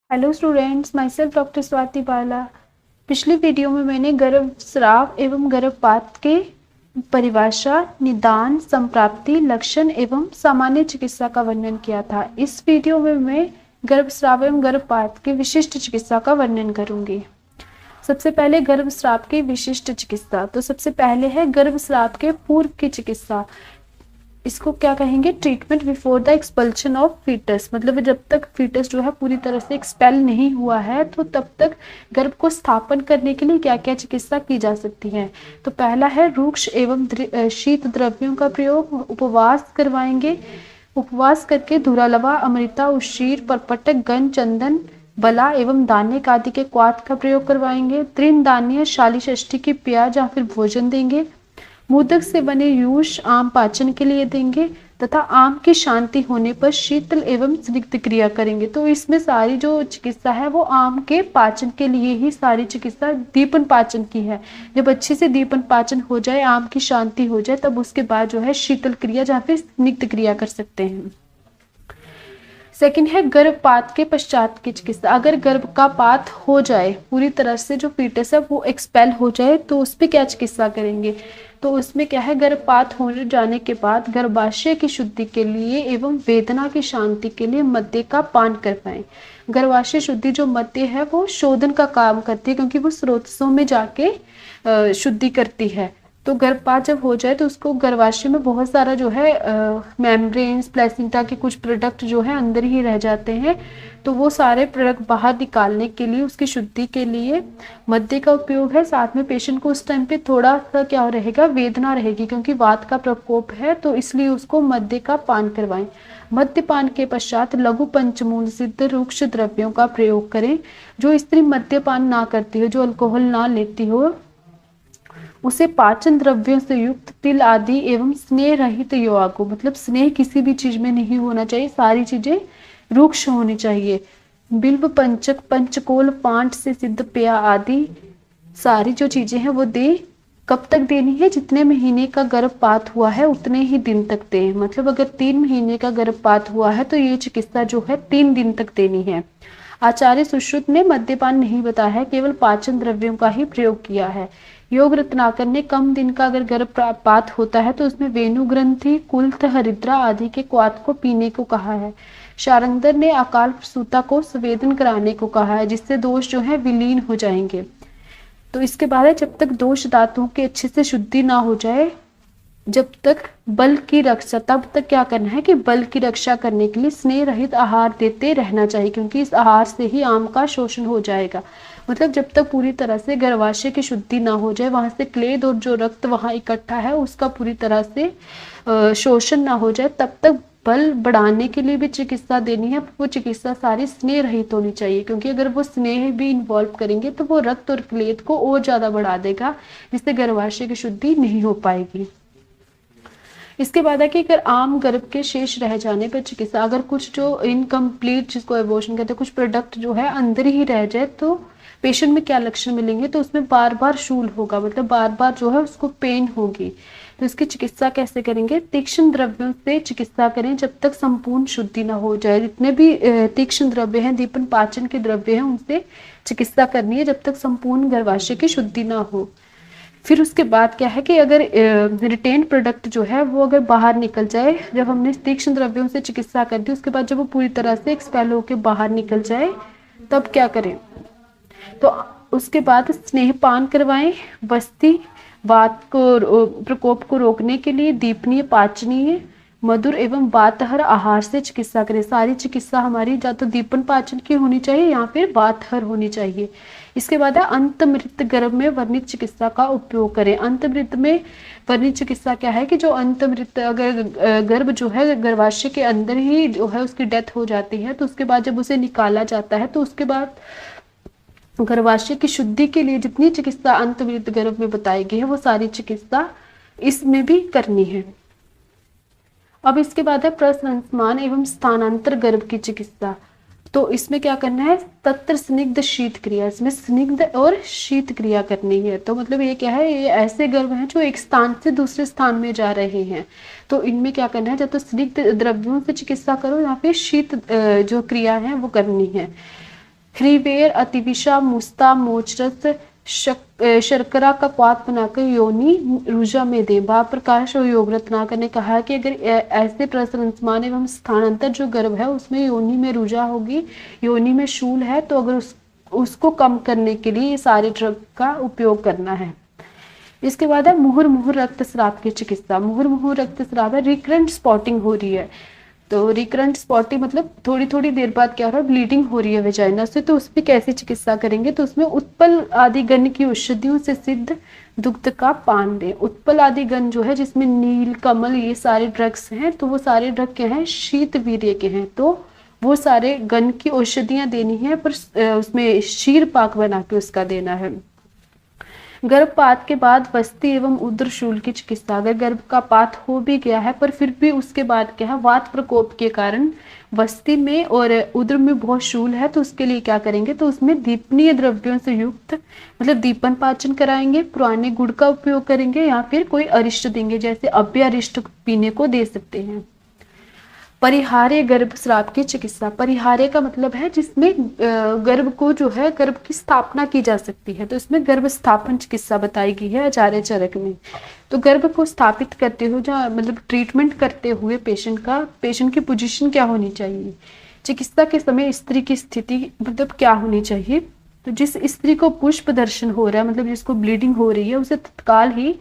Hello students, myself doctor Swati Bala. पिछली video में मैंने गर्भस्राव एवं गर्भपात के परिभाषा, निदान, संप्राप्ति, लक्षण एवं सामान्य चिकित्सा का वर्णन किया था। इस वीडियो में मैं गर्भस्राव एवं गर्भपात की विशिष्ट चिकित्सा का वर्णन करूंगी। सबसे पहले गर्भस्राव की विशिष्ट चिकित्सा। तो सबसे पहले है गर्भस्राव के पूर्व की चिकित्सा। इसको क्या कहेंगे? Treatment before the expulsion of foetus. मतलब जब तक फीटस जो है पूरी तरह से एक्सपेल नहीं हुआ है तो तब तक गर्भ को स्थापन करने के लिए क्या क्या चिकित्सा की जा सकती है। तो पहला है रूक्ष एवं शीत द्रव्यों का प्रयोग। उपवास करवाएंगे। उपवास करके धुरालवा, अमृता, उशीर, परपटक, गन, चंदन, बला एवं दाने आदि के क्वाथ का प्रयोग करवाएंगे। तृण दानीय शाली षष्ठी की प्याज या फिर भोजन देंगे। मोदक से बने यूष आम पाचन के लिए देंगे तथा आम की शांति होने पर शीतल एवं स्निग्ध क्रिया करेंगे। तो इसमें सारी जो चिकित्सा है वो आम के पाचन के लिए ही सारी चिकित्सा दीपन पाचन की है। जब अच्छे से दीपन पाचन हो जाए, आम की शांति हो जाए, तब उसके बाद जो है शीतल क्रिया या फिर स्निग्ध क्रिया कर सकते हैं। सेकंड है गर्भपात के पश्चात की चिकित्सा। अगर गर्भ का पात हो जाए, पूरी तरह से जो फीटस है वो एक्सपेल हो जाए, तो उस पर क्या चिकित्सा करेंगे? तो उसमें क्या है, गर्भपात होने जाने के बाद गर्भाशय की शुद्धि के लिए एवं वेदना की शांति के लिए मद्य का पान करवाएं। गर्भाशय शुद्धि जो मद्य है वो शोधन का काम करती है, क्योंकि वो स्रोतों में जाके शुद्धि करती है। तो गर्भपात जब हो जाए तो उसको गर्भाशय में बहुत सारा जो है मेम्ब्रेन्स, प्लेसेंटा के कुछ प्रोडक्ट जो है अंदर ही रह जाते हैं। तो वो सारे प्रोडक्ट बाहर निकालने के लिए, उसकी शुद्धि के लिए मद्य का उपयोग है। साथ में पेशेंट को उस टाइम पे थोड़ा सा क्या रहेगा, वेदना रहेगी, क्योंकि वात का प्रकोप है, तो इसलिए उसको मद्य का पान करवाएं। मद्यपान के पश्चात लघु पंचमूल सिद्ध रूक्ष द्रव्यों का प्रयोग करें। जो स्त्री मद्यपान ना करती हो, जो अल्कोहल ना लेती हो, उसे पाचन द्रव्यों से युक्त तिल आदि एवं स्नेह रहित युवाको, मतलब स्नेह किसी भी चीज में नहीं होना चाहिए, सारी चीजें रूक्ष होनी चाहिए। बिल्व पंचक, पंचकोल, पांट से सिद्ध पेय आदि सारी जो चीजें हैं वो दे। कब तक देनी है? जितने महीने का गर्भपात हुआ है उतने ही दिन तक दे। मतलब अगर 3 महीने का गर्भपात हुआ है तो ये चिकित्सा जो है 3 दिन तक देनी है। आचार्य सुश्रुत ने मद्यपान नहीं बताया है, केवल पाचन द्रव्यों का ही प्रयोग किया है। योग रत्नाकर ने कम दिन का अगर गर्भपात होता है तो उसमें वेणु ग्रंथि, कुल्थ, हरिद्रा आदि के क्वाथ को पीने को कहा है। शारंगधर ने अकाल प्रसूता को संवेदन कराने को कहा है, जिससे दोष जो है विलीन हो जाएंगे। तो इसके बाद है, जब तक दोष धातुओं की अच्छे से शुद्धि ना हो जाए, जब तक बल की रक्षा, तब तक क्या करना है कि बल की रक्षा करने के लिए स्नेह रहित आहार देते रहना चाहिए, क्योंकि इस आहार से ही आम का शोषण हो जाएगा। मतलब जब तक पूरी तरह से गर्भाशय की शुद्धि ना हो जाए, वहां से क्लेद और जो रक्त वहां इकट्ठा है उसका पूरी तरह से शोषण ना हो जाए, तब तक बल बढ़ाने के लिए भी चिकित्सा देनी है। वो चिकित्सा सारी स्नेह रहित होनी चाहिए, क्योंकि अगर वो स्नेह भी इन्वॉल्व करेंगे तो वो रक्त और क्लेद को और ज्यादा बढ़ा देगा, जिससे गर्भाशय की शुद्धि नहीं हो पाएगी। इसके बाद है कि अगर आम गर्भ के शेष रह जाने पर चिकित्सा, अगर कुछ जो इनकम्प्लीट, जिसको एबॉर्शन कहते हैं, कुछ प्रोडक्ट जो है अंदर ही रह जाए, तो पेशेंट में क्या लक्षण मिलेंगे? तो उसमें बार बार शूल होगा, मतलब बार बार जो है उसको पेन होगी। तो इसकी चिकित्सा कैसे करेंगे? तीक्ष्ण द्रव्यों से चिकित्सा करें जब तक संपूर्ण शुद्धि ना हो जाए। जितने भी तीक्ष्ण द्रव्य हैं, दीपन पाचन के द्रव्य हैं, उनसे चिकित्सा करनी है जब तक संपूर्ण गर्भाशय की शुद्धि ना हो। फिर उसके बाद क्या है कि अगर रिटेन प्रोडक्ट जो है वो अगर बाहर निकल जाए, जब हमने तीक्ष्ण द्रव्यों से चिकित्सा कर दी, उसके बाद जब वो पूरी तरह से एक्सपेल होकर बाहर निकल जाए, तब क्या करें? तो उसके बाद स्नेहपान करवाएं। बस्ती वात को प्रकोप को रोकने के लिए दीपनीय, पाचनीय, मधुर एवं वातहर आहार से चिकित्सा करें। सारी चिकित्सा हमारी या तो दीपन पाचन की होनी चाहिए या फिर वातहर होनी चाहिए। इसके बाद है अंतमृत गर्भ में वर्णित चिकित्सा का उपयोग करें। अंतमृत में वर्णित चिकित्सा क्या है कि जो अंतमृत, अगर गर्भ जो है गर्भाशय के अंदर ही जो है उसकी डेथ हो जाती है, तो उसके बाद जब उसे निकाला जाता है, तो उसके बाद गर्भाशय की शुद्धि के लिए जितनी चिकित्सा अंतमृत गर्भ में बताई गई है वो सारी चिकित्सा इसमें भी करनी है। अब इसके बाद है प्रसंस्मान एवं स्थानांतर गर्भ की चिकित्सा। तो इसमें क्या करना है? तत्र स्निग्ध शीत क्रिया, इसमें स्निग्ध और शीत क्रिया करनी है। तो मतलब ये क्या है, ये ऐसे गर्भ हैं जो एक स्थान से दूसरे स्थान में जा रहे हैं, तो इनमें क्या करना है? जब तो स्निग्ध द्रव्यों से चिकित्सा करो या फिर शीत जो क्रिया है वो करनी है। ख्रीवेर, अतिविषा, मुस्ता, मोचरस, शर्करा का क्वाथ बनाकर योनि रुजा में दे। भाव प्रकाश और योग रत्नाकर ने कहा कि अगर ऐसे प्रसंस्मान एवं स्थानांतर जो गर्भ है उसमें योनि में रुजा होगी, योनि में शूल है, तो अगर उसको कम करने के लिए ये सारे ड्रग का उपयोग करना है। इसके बाद है मुहुर्मुहु रक्तस्राव की चिकित्सा। मुहुर्मुहु रक्तस्राव है, रिकरेंट स्पॉटिंग हो रही है, तो रिकरेंट स्पॉटिंग मतलब थोड़ी थोड़ी देर बाद क्या हो रहा है, ब्लीडिंग हो रही है वेजाइना से, तो उसमें कैसे चिकित्सा करेंगे, तो उसमें उत्पल आदि गण की औषधियों से सिद्ध दुग्ध का पान दें। उत्पल आदि गण जो है जिसमें नील, कमल, ये सारे ड्रग्स हैं, तो वो सारे ड्रग क्या हैं, शीत वीर्य के हैं, तो वो सारे गण की औषधियां देनी है, पर उसमें शीर पाक बना के उसका देना है। गर्भपात के बाद वस्ती एवं उदर शूल की चिकित्सा। अगर गर्भ का पात हो भी गया है पर फिर भी उसके बाद क्या है, वात प्रकोप के कारण वस्ती में और उदर में बहुत शूल है, तो उसके लिए क्या करेंगे, तो उसमें दीपनीय द्रव्यों से युक्त मतलब दीपन पाचन कराएंगे, पुराने गुड़ का उपयोग करेंगे, या फिर कोई अरिष्ट देंगे, जैसे अभ्य अरिष्ट पीने को दे सकते हैं। परिहार्य गर्भस्राव की चिकित्सा। परिहार्य का मतलब है जिसमें गर्भ को जो है गर्भ की स्थापना की जा सकती है, तो इसमें गर्भ स्थापन चिकित्सा बताई गई है आचार्य चरक में। तो गर्भ को स्थापित करते हुए जो मतलब ट्रीटमेंट करते हुए पेशेंट की पोजीशन क्या होनी चाहिए, चिकित्सा के समय स्त्री की स्थिति मतलब क्या होनी चाहिए, तो जिस स्त्री को पुष्प दर्शन हो रहा है मतलब जिसको ब्लीडिंग हो रही है, उसे तत्काल ही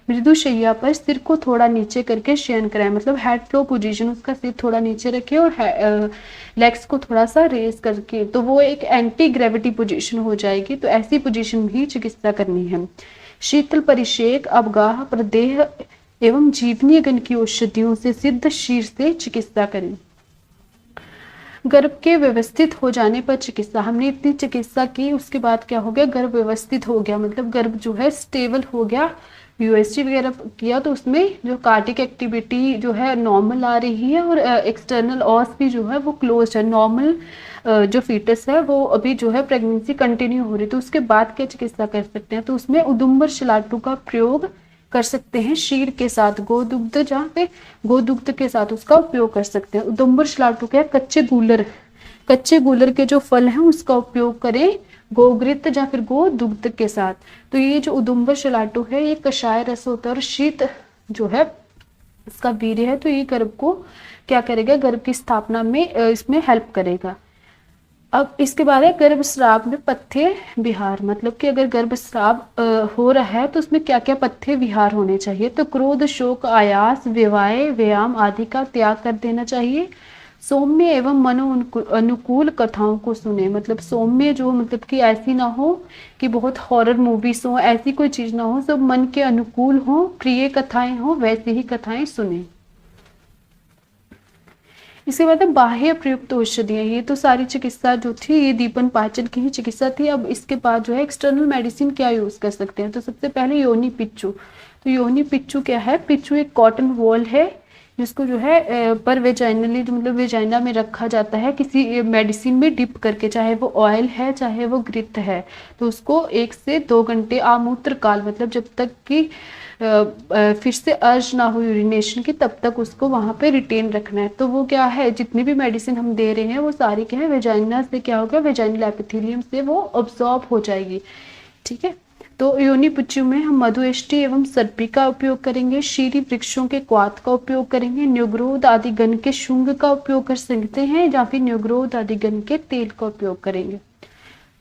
मृदु शैया पर सिर को थोड़ा नीचे करके शयन कराएं, मतलब हेड फ्लो पोजीशन, उसका सिर थोड़ा नीचे रखे और लेग्स को थोड़ा सा रेस करके, तो वो एक एंटी ग्रेविटी पोजीशन हो जाएगी, तो ऐसी पोजीशन भी चिकित्सा करनी है। शीतल परिषेक, अवगाह, प्रदेह एवं जीवनीय गण की औषधियों से सिद्ध शीर से चिकित्सा करें। गर्भ के व्यवस्थित हो जाने पर चिकित्सा। हमने इतनी चिकित्सा की, उसके बाद क्या हो गया, गर्भ व्यवस्थित हो गया, मतलब गर्भ जो है स्टेबल हो गया, यूएसजी वगैरह किया, तो उसमें जो कार्डिक एक्टिविटी जो है नॉर्मल आ रही है और एक्सटर्नल ऑस भी जो है वो क्लोज है, नॉर्मल जो फीटस है वो अभी जो है प्रेगनेंसी कंटिन्यू हो रही है, तो उसके बाद क्या चिकित्सा कर सकते हैं, तो उसमें उदुम्बर शलाटू का प्रयोग कर सकते हैं शीर के साथ, गोदुग्ध जहाँ पे गोदुग्ध के साथ उसका उपयोग कर सकते हैं। उदुम्बर शलाटू क्या, कच्चे गूलर के जो फल हैं उसका उपयोग करें गोघृत या फिर गोदुग्ध के साथ। तो ये जो उदुम्बर शलाटू है ये कषाय रस होता है और शीत जो है इसका वीर्य है, तो ये गर्भ को क्या करेगा, गर्भ की स्थापना में इसमें हेल्प करेगा। अब इसके बाद है गर्भस्राव में पथ्य विहार, मतलब कि अगर गर्भस्राव हो रहा है तो उसमें क्या क्या पथ्य विहार होने चाहिए, तो क्रोध, शोक, आयास, विवाह, व्यायाम आदि का त्याग कर देना चाहिए। सौम्य एवं मनो अनुकूल कथाओं को सुने, मतलब सौम्य जो मतलब कि ऐसी ना हो कि बहुत हॉरर मूवीज हो, ऐसी कोई चीज ना हो, सब मन के अनुकूल हो, प्रिय कथाएं हो, वैसी ही कथाएं सुने। इसके बाद है बाह्य प्रयुक्त औषधियां। ये तो सारी चिकित्सा जो थी ये दीपन पाचन की ही चिकित्सा थी। अब इसके बाद जो है एक्सटर्नल मेडिसिन क्या यूज कर सकते हैं, तो सबसे पहले योनि पिच्चू। तो योनि पिच्चू क्या है, पिच्चू एक कॉटन वॉल है जिसको जो है पर वेजाइनली मतलब वेजाइना में रखा जाता है किसी मेडिसिन में डिप करके, चाहे वो ऑयल है चाहे वो घृत है, तो उसको 1 से 2 घंटे आमूत्र काल मतलब जब तक कि फिर से अर्ज ना हो यूरिनेशन की तब तक उसको वहाँ पे रिटेन रखना है। तो वो क्या है, जितनी भी मेडिसिन हम दे रहे हैं वो सारी क्या है वेजाइना से क्या होगा, वेजाइनल एपिथेलियम से वो अब्सॉर्ब हो जाएगी, ठीक है। तो योनि पिच्चू में हम मधुएष्टि एवं सर्पी का उपयोग करेंगे, शीरी वृक्षों के क्वाथ का उपयोग करेंगे, न्युग्रोध आदि गण के शुंग का उपयोग कर सकते हैं या फिर न्युग्रोध आदि गण के तेल का उपयोग करेंगे।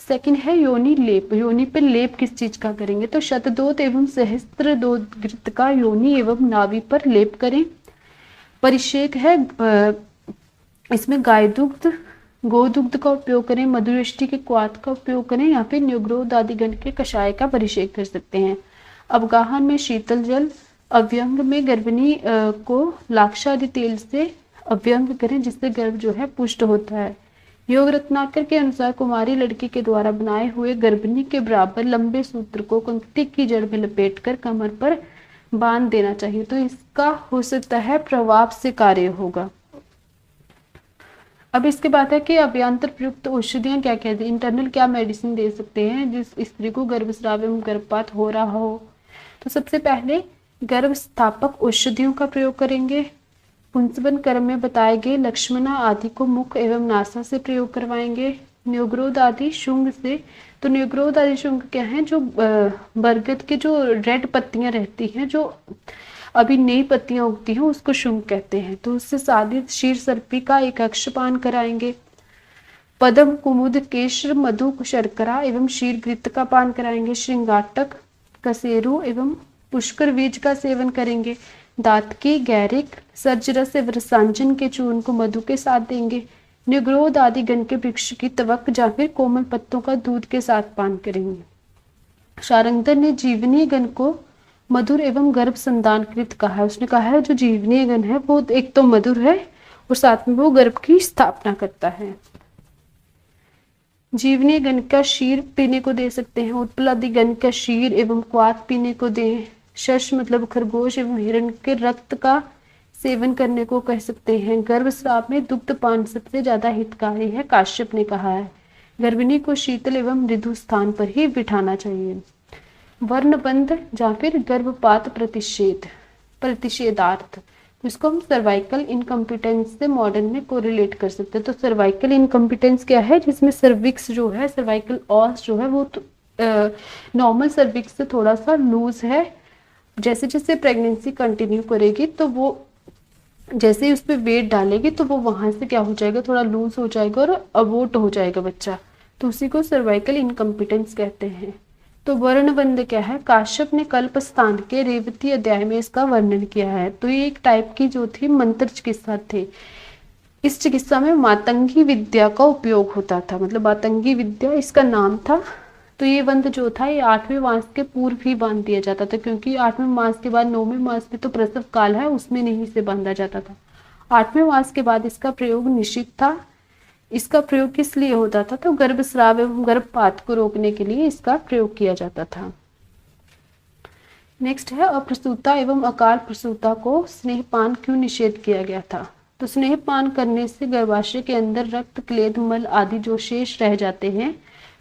सेकंड है योनि लेप। योनि पे लेप किस चीज का करेंगे, तो शतदोत एवं सहस्त्रदोत घृत का योनि एवं नाभि पर लेप करें। परिषेक है इसमें गाय दुग्ध गोदुग्ध का उपयोग करें, मधुएष्टि के क्वाथ का उपयोग करें या फिर न्युग्रोध आदि गण के कषाय का परिषेक कर सकते हैं। अवगाहन में शीतल जल, अव्यंग में गर्भिणी को लाक्षादि तेल से अव्यंग करें जिससे गर्भ जो है पुष्ट होता है। योग रत्नाकर के अनुसार कुमारी लड़की के द्वारा बनाए हुए गर्भिणी के बराबर लंबे सूत्र को कंकटी की जड़ में लपेटकर कमर पर बांध देना चाहिए, तो इसका हो सकता है प्रभाव से कार्य होगा। अब इसके बाद है कि अभ्यंतर प्रयुक्त औषधियां क्या क्या है, इंटरनल क्या मेडिसिन दे सकते हैं जिस स्त्री को गर्भस्राव एवं गर्भपात हो रहा हो। तो सबसे पहले गर्भ स्थापक औषधियों का प्रयोग करेंगे। पुंसवन कर्म में बताए गए लक्ष्मणा आदि को मुख एवं नासा से प्रयोग करवाएंगे। न्योग्रोध आदि शुंग से। तो न्योग्रोध आदि शुंग क्या है, जो बरगद के जो रेड पत्तियां रहती हैं, जो अभी नई पत्तियां उगती हैं, उसको शुंग कहते हैं। तो उससे साधित क्षीर सर्पी का एक अक्षपान कराएंगे। पद्म कुमुद केशर मधु शर्करा एवं क्षीर घृत का पान कराएंगे। श्रृंगाटक कसेरु एवं पुष्कर बीज का सेवन करेंगे। दातकी गैरिक सर्जरस एवं रसांजन के चूर्ण को मधु के साथ देंगे। न्योग्रोध आदि गण के वृक्ष की तवक या फिर कोमल पत्तों का दूध के साथ पान करेंगे। शारंगधर ने जीवनीय गण को मधुर एवं गर्भ संधानकृत कहा है। उसने कहा है जो जीवनीय गण है वो एक तो मधुर है और साथ में वो गर्भ की स्थापना करता है। जीवनीय गण का क्षीर पीने को दे सकते हैं। उत्पल आदि गण का क्षीर एवं क्वाथ पीने को दें। शश मतलब खरगोश एवं हिरण के रक्त का सेवन करने को कह सकते हैं। गर्भस्राव में दुग्ध पान सबसे ज्यादा हितकारी है, काश्यप ने कहा है। गर्भिणी को शीतल एवं मृदु स्थान पर ही बिठाना चाहिए। वर्णबंध या फिर गर्भपात प्रतिषेधार्थ, इसको हम सर्वाइकल इनकम्पिटेंस से मॉडर्न में कोरिलेट कर सकते हैं। तो सर्वाइकल इनकम्पिटेंस क्या है, जिसमें सर्विक्स जो है, सर्वाइकल ऑस जो है वो नॉर्मल सर्विक्स से थोड़ा सा लूज है। जैसे जैसे प्रेगनेंसी कंटिन्यू करेगी तो वो जैसे ही उस पर वेट डालेगी तो वो वहां से क्या हो जाएगा, थोड़ा लूज हो जाएगा और अबोर्ट हो जाएगा बच्चा। तो उसी को सर्वाइकल इनकम्पिटेंस कहते हैं। तो वर्णबंध क्या है, काश्यप ने कल्प स्थान के रेवती अध्याय में इसका वर्णन किया है। तो ये एक टाइप की जो थी मंत्र चिकित्सा थी। इस चिकित्सा में मातंगी विद्या का उपयोग होता था, मतलब मातंगी विद्या इसका नाम था। तो ये बंध जो था ये 8वें मास के पूर्व ही बांध दिया जाता था, क्योंकि 8वें मास के बाद 9वें मास में तो प्रसव काल है, उसमें नहीं से बांधा जाता था। 8वें मास के बाद इसका प्रयोग निषिद्ध था। इसका प्रयोग किस लिए होता था, तो गर्भस्राव एवं गर्भपात को रोकने के लिए इसका प्रयोग किया जाता था। नेक्स्ट है अप्रसूता एवं अकाल प्रसूता को स्नेहपान क्यों निषेध किया गया था। तो स्नेहपान करने से गर्भाशय के अंदर रक्त क्लेद मल आदि जो शेष रह जाते हैं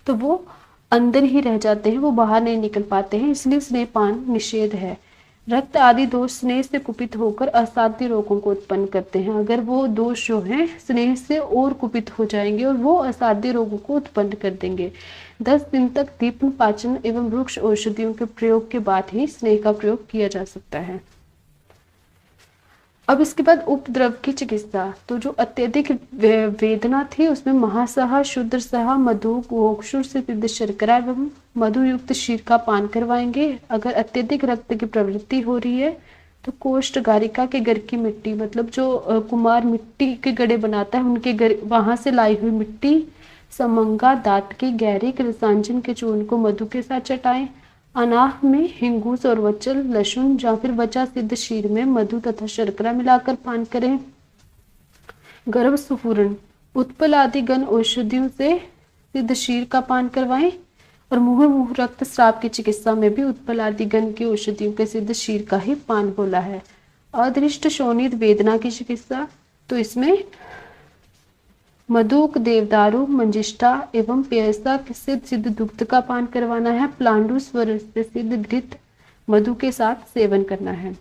तो वो अंदर ही रह जाते हैं, वो बाहर नहीं निकल पाते हैं, इसलिए स्नेहपान निषेध है। रक्त आदि दोष स्नेह से कुपित होकर असाध्य रोगों को उत्पन्न करते हैं। अगर वो दोष जो हैं स्नेह से और कुपित हो जाएंगे और वो असाध्य रोगों को उत्पन्न कर देंगे। 10 दिन तक दीपन पाचन एवं वृक्ष औषधियों के प्रयोग के बाद ही स्नेह का प्रयोग किया जा सकता है। अब इसके बाद उपद्रव की चिकित्सा। तो जो अत्यधिक वेदना थी उसमें महासहा, शुद्रसहा, मधु, गोक्षुर से सिद्ध शर्करा एवं मधु युक्त क्षीर का पान करवाएंगे। अगर अत्यधिक रक्त की प्रवृत्ति हो रही है तो कोष्ठ गारिका के घर की मिट्टी, मतलब जो कुमार मिट्टी के गड़े बनाता है उनके घर, वहां से लाई हुई मिट्टी, समंगा, दांत की गैरिक, रसांजन के चूर्ण को मधु के साथ चटाएं। अनाह में हिंगूस और वचल, लहसुन या फिर वचा सिद्ध क्षीर में मधु तथा शर्करा मिलाकर पान करें। गर्भ सुपूर्ण, उत्पल आदि गण औषधियों से सिद्ध क्षीर का पान करवाएं। और मुहुर्मुहु रक्तस्राव की चिकित्सा में भी उत्पल आदि गण की औषधियों के सिद्ध क्षीर का ही पान होला है। अदृष्ट शोणित वेदना की चिकित्सा। तो इसमें मधुक, देवदारू, मंजिष्ठा एवं प्यसा से सिद्ध दुग्ध का पान करवाना है। प्लांडु स्वर से सिद्ध घृत मधु के साथ सेवन करना है।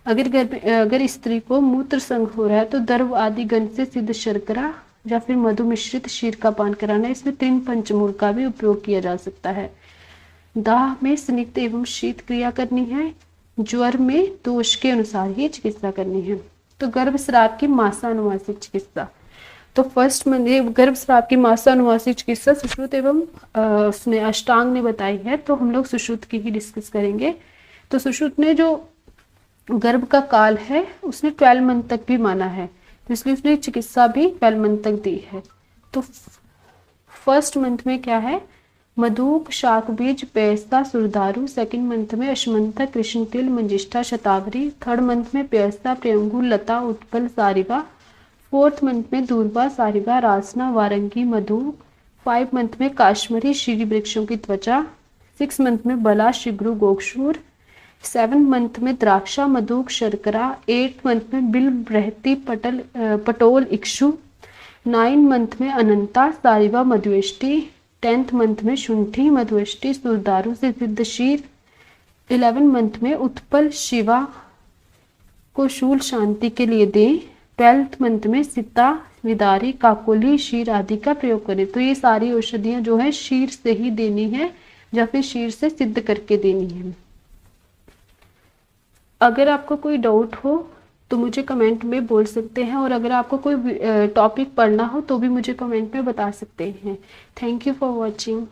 अगर स्त्री को मूत्र संग हो रहा है तो दर्भ आदि गण से सिद्ध शर्करा या फिर मधु मिश्रित क्षीर का पान कराना है। इसमें 3 पंचमूल का भी उपयोग किया जा सकता है। दाह में स्निग्ध एवं शीत क्रिया करनी है। ज्वर में दोष के अनुसार ही चिकित्सा करनी है। तो गर्भस्राव की मासानुवासिक चिकित्सा। तो फर्स्ट में गर्भस्राव की मासानुवासिक चिकित्सा सुश्रुत एवं उसने अष्टांग ने बताई है, तो हम लोग सुश्रुत की ही डिस्कस करेंगे। तो सुश्रुत ने जो गर्भ का काल है उसने 12 मंथ तक भी माना है, तो इसलिए उसने चिकित्सा भी 12 मंथ तक दी है। तो फर्स्ट मंथ में क्या है, मधुक, शाक बीज, प्यस्ता, सुरदारू। सेकंड मंथ में अश्मंथा, कृष्ण तिल, मंजिष्ठा, शतावरी। थर्ड मंथ में प्यस्ता, प्रियंगुल, लता, उत्पल, सारिवा। 4th मंथ में दूर्वा, सारिवा, रासना, वारंगी, मधु। 5 मंथ में काश्मीरी शीरी वृक्षों की त्वचा। 6 मंथ में बला, शिग्रु, गोक्षूर। 7 मंथ में द्राक्षा, मधुक, शर्करा। 8 मंथ में बिल, बृहति, पटोल, इक्षु। 9 मंथ में अनंता, सारिवा, मधुएष्टि। 10th मंथ में शुंठी, मधुएष्टि, सुरदारू से सिद्ध शीर। 11 मंथ में उत्पल, शिवा को शूल शांति के लिए दें। 12th मंथ में सिता, विदारी, काकोली, शीर आदि का प्रयोग करें। तो ये सारी औषधियां जो है शीर से ही देनी है या फिर शीर से सिद्ध करके देनी है। अगर आपको कोई डाउट हो तो मुझे कमेंट में बोल सकते हैं, और अगर आपको कोई टॉपिक पढ़ना हो तो भी मुझे कमेंट में बता सकते हैं। Thank you for watching.